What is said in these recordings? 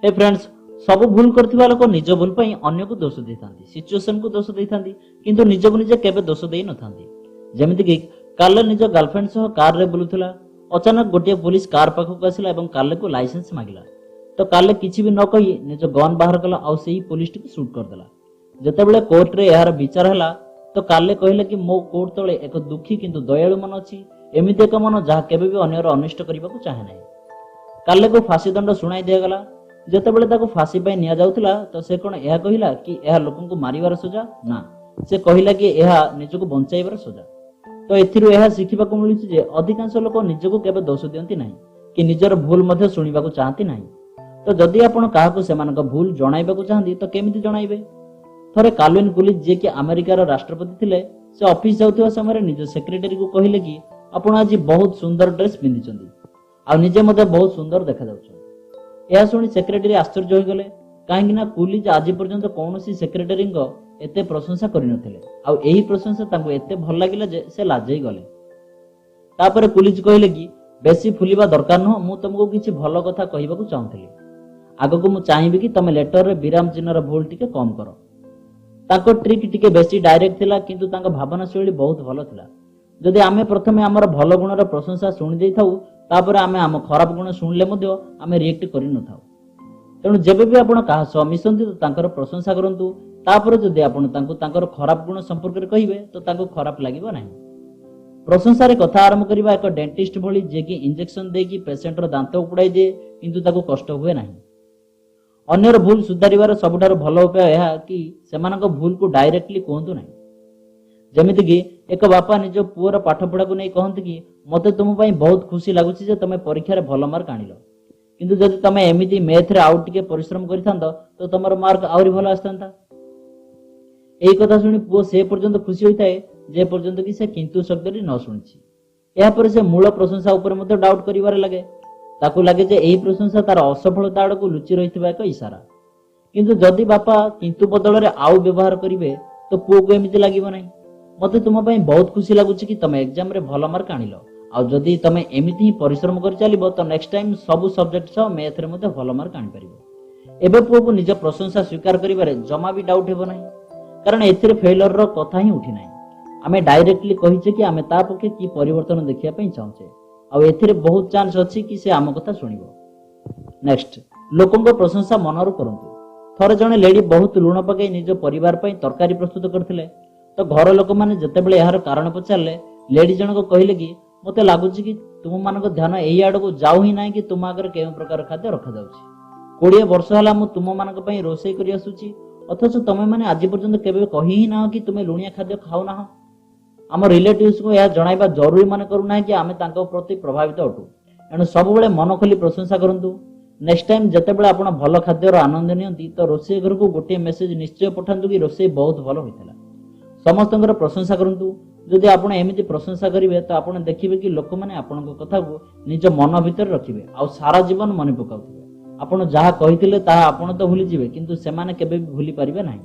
हे friends, सब भूल करथिबा लोक निज भूल पई अन्य को दोष देथांती, सिचुएशन को दोष देथांती, किंतु निज को निजे केबे दोष देई नथांती। जेमिति कि काले निज गर्लफ्रेंड सह कार रे बुलुथला, अचानक गोटे पुलिस कार पाखक आसिला एवं काले को लाइसेंस मागिला। तो काले किछि भी न कहि निज गन बाहर कला और सेही पुलिस टी शूट कर देला। जेतेबेले कोर्ट रे यार विचार हला तो काले कहले कि मो कोर्ट तळे एक दुखी किंतु दयालु मन अछि, एमिति एक मन जहा केबे भी अन्यर अनिष्ट करिबा को चाहे नै। काले को फांसी दंड सुनाई दिया गला। जेतेबेले ताको फांसी पय निया जाउथला तो से कोन एहा कहिला कि एहा लोकन को मारिवार सजा ना, से कहिला कि एहा निजको बंचाइबार सजा। तो एथिरु एहा सिखिबा को मिलुछि जे अधिकांश लोक निजको केबे दोष दियंती नाही कि निजर भूल मध्ये सुनिबा को चाहती नाही। तो जदि आपण काहाको सेमानक भूल जणाइबा को चाहंती तो केमिति जणाइबे। थरे काल्विन कुलिज जे कि अमेरिकार राष्ट्रपति थिले, से ऑफिस जाउथवा समय निज सेक्रेटरी को कहिले कि आपण आज बहुत सुंदर ड्रेस पिंधिचंदी आ निजे मध्ये बहुत सुंदर देखा जाउछ। एहा सुनी सेक्रेटरी आश्चर्य होई गले, काहेकि ना कुलिज आज पर्यंत कोनोसी सेक्रेटरी को एते प्रशंसा करि नथिले आ एही प्रशंसा तांको एते भल लागिला जे से लाजई गले। तापर कुलिज कहिले कि बेसी फुलिबा दरकार न, मु तुमको किछि भलो कथा कहिबा को चाहंतली। आगको मु चाहिबी कि तमे लेटर रे विराम चिन्हर भूल टिके कम करो। ताको ट्रिक टिके बेसी डायरेक्ट थिला, किंतु तांको भावना शैली बहुत भलो थिला। जदि आमे प्रथमे हमर भलो गुणर प्रशंसा सुनि देई थाउ, तापर आमे हम खराब गुण सुनले मध्य आमे रिएक्ट करि न थाउ। तेणु जेबे भी आपण काहा सह मिसंती तो तांकर प्रशंसा करंतु, तापर जदि आपण तांको तांकर खराब गुण संपर्क रे कहिबे तो तांको खराब लागिबो नाही। प्रशंसा रे कथा आरंभ करिबा एक डेंटिस्ट भली जे कि इंजेक्शन दे कि पेशेंट रो दांत उपुडाई दे, किंतु ताको कष्ट हुए नाही। अन्यर भूल सुधारिबार सबुठार भल उपाय यह कि सेमानक भूल को डायरेक्टली कहतु ना। जमिति कि एक बापा निज पुअर पाठ पढ़ा को नहीं कहते कि मते तुम पई बहुत खुशी लागुछि जे तमे परीक्षा रे भल मार्क आनिलो, किंतु जदि तमे एमिति मैथ रे आउट टिके परिश्रम करिथांत तो तमर मार्क आउरी भल आस्तांता। एई कथा सुनी पुओ से पर्यंत खुशी होइताए जे पर्यंत कि से किंतु शब्दरी न सुनिछि। एहा पर से मूल प्रशंसा ऊपर मते डाउट करिवारे लागे। ताकू लगे जे एही प्रशंसा तार असफलता आड़कू लुचि रहिथिबा एक इशारा। किंतु जदि बापा किंतु बदल रे आउ व्यवहार करिवे तो पुओ को एमिति लागिबो नाही, मते तुम पई बहुत खुशी लागुछि कि तमे एग्जाम रे भल मार्क आनिलो, आ जदि तमे एमिति ही परिश्रम करि चलिबो तो नेक्स्ट टाइम सब सब्जेक्ट सह मैथ रे मते भल मार्क आनि परिबो। एबे पुओ को निज प्रशंसा स्वीकार करिबारे जमा भी डाउट हेबो नाही, कारण एथिरे फेलियर रो कथा ही उठी नाही। आमे डायरेक्टली कहिचे कि आमे ता पके की परिवर्तन देखिया पई चाहूचे, आ एथिरे बहुत चांस अछि कि से आम कथा सुनिबो। नेक्स्ट, लोकंग प्रशंसा मनरु करंतु। थरे जणे लेडी बहुत लुण पकाई निज परिवार पई तरकारी प्रस्तुत करथिले, तो घर लोक माने जतेबेले यार कारण पचारले, लेडी जणको कहिले कि मते लागुछि कि तुम मानक ध्यान एई आडको जाउ ही नाही कि तुम आगर केउ प्रकार खाद्य रखा जाउछि। 20 वर्ष हला मु तुम मानक पई रोसई करि आसुछि, अथच तमे माने आज पर्यंत केबे कहि ही ना कि तुमे लुणिया खाद्य खाउ ना। आम रिलेटिव्स को यह जणाइबा जरूरी माने करूना कि आमे तांको प्रति प्रभावित अटू। एणु सब बेले मन खोली प्रशंसा करंतु। नेक्स्ट टाइम जतेबेले आपण भल खाद्यर आनंद नियंती तो रोसई घर को गोटे मेसेज निश्चय पठांतु कि रोसई बहुत भल होइतला। समस्तंकर प्रशंसा करंतु। जदि आपण एमिति प्रशंसा करिवे तो आपण देखिबे कि लोक माने आपणको कथा को निज मन भीतर रखिबे आ सारा जीवन मने पकाउथिबे। आपण जहा कहिथिले ताहा आपण तो भूली जिवे, किंतु सेमाने केबे भी भूली परिबे नाही।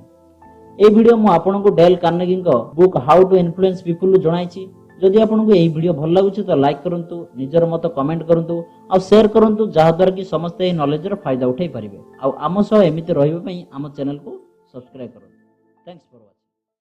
ए वीडियो मु आपनको डेल कार्नेगी को book how to influence people जणाइछि। जदि आपनको ए वीडियो भल लागुछि तो लाइक करंतु, निजर मत कमेंट करंतु आ शेयर करंतु, जहा द्वारा कि समस्त ए नॉलेज रो फायदा उठाई परिबे। आ आम सह एमिति रहिबे पई आम चैनल को सब्सक्राइब करंतु। Thanks for watching.